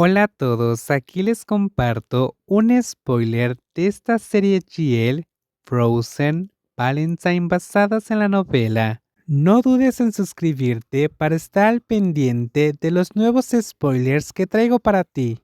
Hola a todos, aquí les comparto un spoiler de esta serie GL, Frozen Valentine basadas en la novela. No dudes en suscribirte para estar al pendiente de los nuevos spoilers que traigo para ti.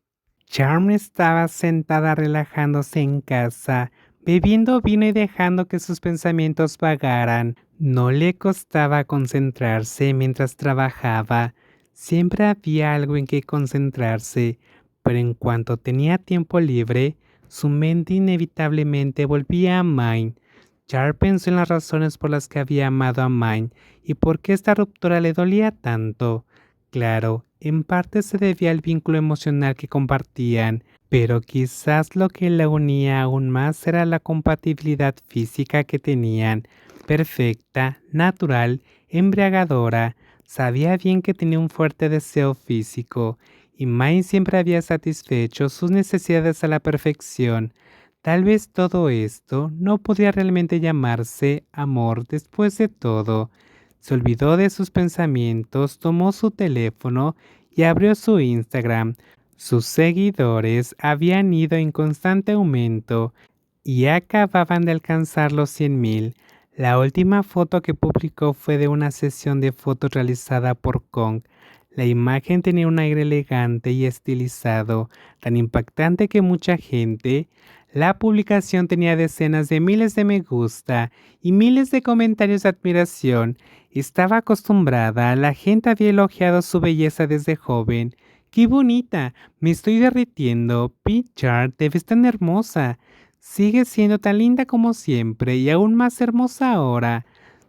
Charm estaba sentada relajándose en casa, bebiendo vino y dejando que sus pensamientos vagaran. No le costaba concentrarse mientras trabajaba. Siempre había algo en que concentrarse, pero en cuanto tenía tiempo libre, su mente inevitablemente volvía a Mine. Char pensó en las razones por las que había amado a Mine y por qué esta ruptura le dolía tanto. Claro, en parte se debía al vínculo emocional que compartían, pero quizás lo que la unía aún más era la compatibilidad física que tenían, perfecta, natural, embriagadora. Sabía bien que tenía un fuerte deseo físico, y Mai siempre había satisfecho sus necesidades a la perfección. Tal vez todo esto no podía realmente llamarse amor después de todo. Se olvidó de sus pensamientos, tomó su teléfono y abrió su Instagram. Sus seguidores habían ido en constante aumento y acababan de alcanzar los 100,000. La última foto que publicó fue de una sesión de fotos realizada por Kong. La imagen tenía un aire elegante y estilizado, tan impactante que mucha gente. La publicación tenía decenas de miles de me gusta y miles de comentarios de admiración. Estaba acostumbrada, la gente había elogiado su belleza desde joven. ¡Qué bonita! Me estoy derritiendo. Pichard, te ves tan hermosa. Sigues siendo tan linda como siempre y aún más hermosa ahora.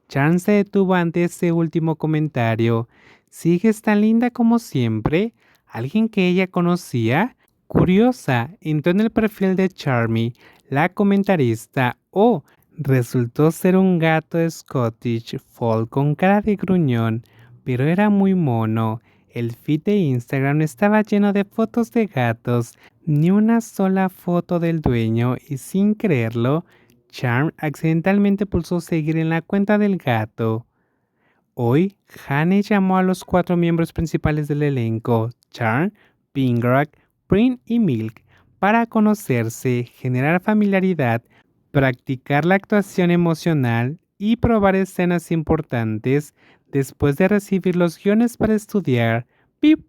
Chan se detuvo ante ese último comentario. ¿Sigues tan linda como siempre? ¿Alguien que ella conocía? Curiosa, entró en el perfil de Charmy, la comentarista. Oh, resultó ser un gato Scottish Fold con cara de gruñón, pero era muy mono. El feed de Instagram estaba lleno de fotos de gatos, ni una sola foto del dueño, y sin creerlo, Charm accidentalmente pulsó seguir en la cuenta del gato. Hoy, Hane llamó a los 4 miembros principales del elenco, Charm, Pingrak, Prin y Milk, para conocerse, generar familiaridad, practicar la actuación emocional y probar escenas importantes. Después de recibir los guiones para estudiar,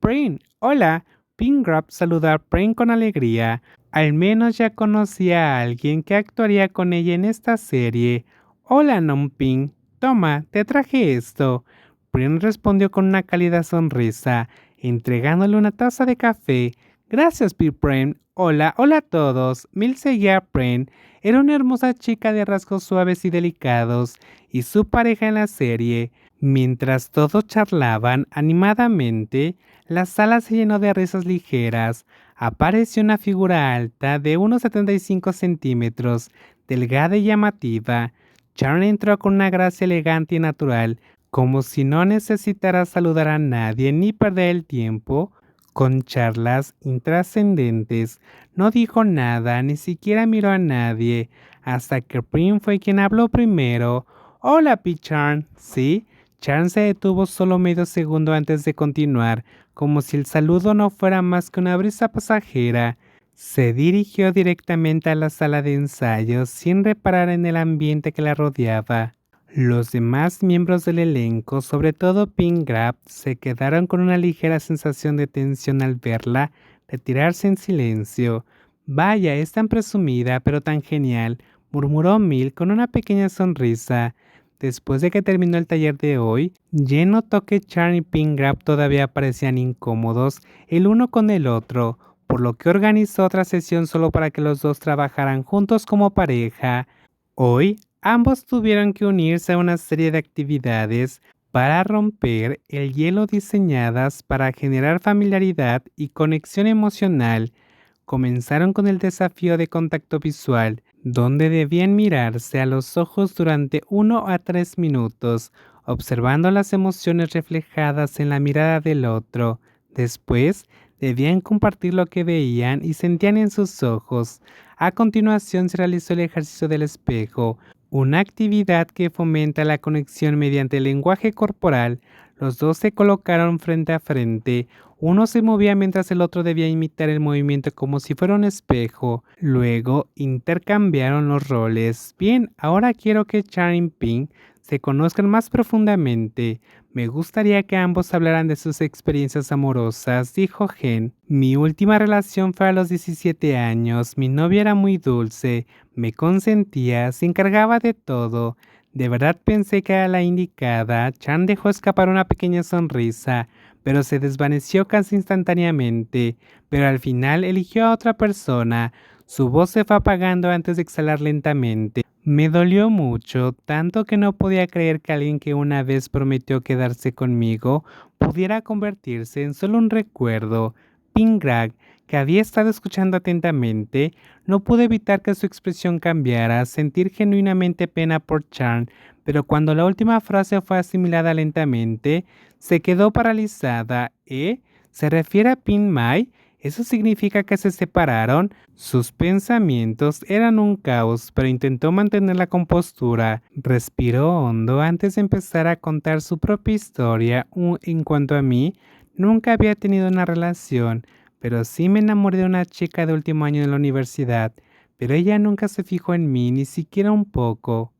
Prin, hola. Pingrap saludó a Prin con alegría. Al menos ya conocía a alguien que actuaría con ella en esta serie. Hola, Nomping. Toma, te traje esto. Prin respondió con una cálida sonrisa, entregándole una taza de café. Gracias, Prin. Hola, hola a todos. Mil seguía a Prin. Era una hermosa chica de rasgos suaves y delicados, y su pareja en la serie. Mientras todos charlaban animadamente, la sala se llenó de risas ligeras. Apareció una figura alta de unos 75 centímetros, delgada y llamativa. Charlie entró con una gracia elegante y natural, como si no necesitara saludar a nadie ni perder el tiempo con charlas intrascendentes. No dijo nada, ni siquiera miró a nadie, hasta que Prim fue quien habló primero. Hola, Picharn. ¿Sí? Charn se detuvo solo medio segundo antes de continuar, como si el saludo no fuera más que una brisa pasajera. Se dirigió directamente a la sala de ensayos sin reparar en el ambiente que la rodeaba. Los demás miembros del elenco, sobre todo Pingrap, se quedaron con una ligera sensación de tensión al verla retirarse en silencio. Vaya, es tan presumida, pero tan genial, murmuró Mil con una pequeña sonrisa. Después de que terminó el taller de hoy, Jen notó que Charm y Pingrap todavía parecían incómodos el uno con el otro, por lo que organizó otra sesión solo para que los dos trabajaran juntos como pareja. Hoy, ambos tuvieron que unirse a una serie de actividades para romper el hielo diseñadas para generar familiaridad y conexión emocional. Comenzaron con el desafío de contacto visual, donde debían mirarse a los ojos durante 1 a 3 minutos, observando las emociones reflejadas en la mirada del otro. Después, debían compartir lo que veían y sentían en sus ojos. A continuación se realizó el ejercicio del espejo, una actividad que fomenta la conexión mediante el lenguaje corporal. Los dos se colocaron frente a frente. Uno se movía mientras el otro debía imitar el movimiento como si fuera un espejo. Luego intercambiaron los roles. Bien, ahora quiero que Chan y Ping se conozcan más profundamente. Me gustaría que ambos hablaran de sus experiencias amorosas, dijo Gen. Mi última relación fue a los 17 años. Mi novia era muy dulce, me consentía, se encargaba de todo. De verdad pensé que era la indicada. Chan dejó escapar una pequeña sonrisa, pero se desvaneció casi instantáneamente. Pero al final eligió a otra persona. Su voz se fue apagando antes de exhalar lentamente. Me dolió mucho, tanto que no podía creer que alguien que una vez prometió quedarse conmigo pudiera convertirse en solo un recuerdo. Pingrag, que había estado escuchando atentamente, no pudo evitar que su expresión cambiara, sentir genuinamente pena por Chan, pero cuando la última frase fue asimilada lentamente, se quedó paralizada. ¿Eh? ¿Se refiere a Pin Mai? ¿Eso significa que se separaron? Sus pensamientos eran un caos, pero intentó mantener la compostura. Respiró hondo antes de empezar a contar su propia historia. En cuanto a mí, nunca había tenido una relación, pero sí me enamoré de una chica de último año de la universidad, pero ella nunca se fijó en mí, ni siquiera un poco.